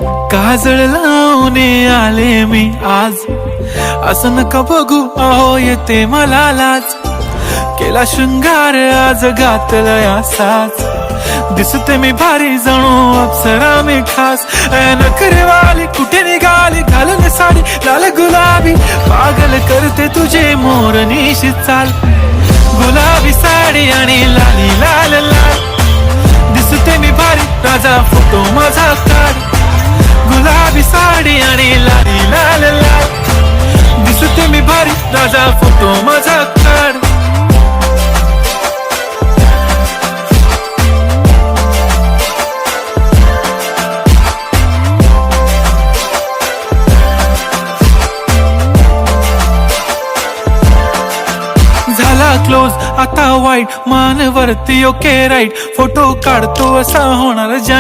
काजळ लावून आले मी आज, असं नका बघू अहो येते मला लाज. केला शृंगार आज घातला साज, दिसते मी भारी जणू अप्सरा मी खास. नखरेवाली कुठे निघाली घालून साडी लाल गुलाबी, पागल करते तुझे मोरनीशी चाल. गुलाबी साडी आणि लाली लाल लाल, दिसते मी भारी राजा फोटो माझा काढ. गुलाबी साडी आणि लाली लाल लाल, दिसते मी भारी राजा फोटो माझा काढ. झाला क्लोज आता वाईट, मान वरती ओके राईट, फोटो काढतो असा होणार.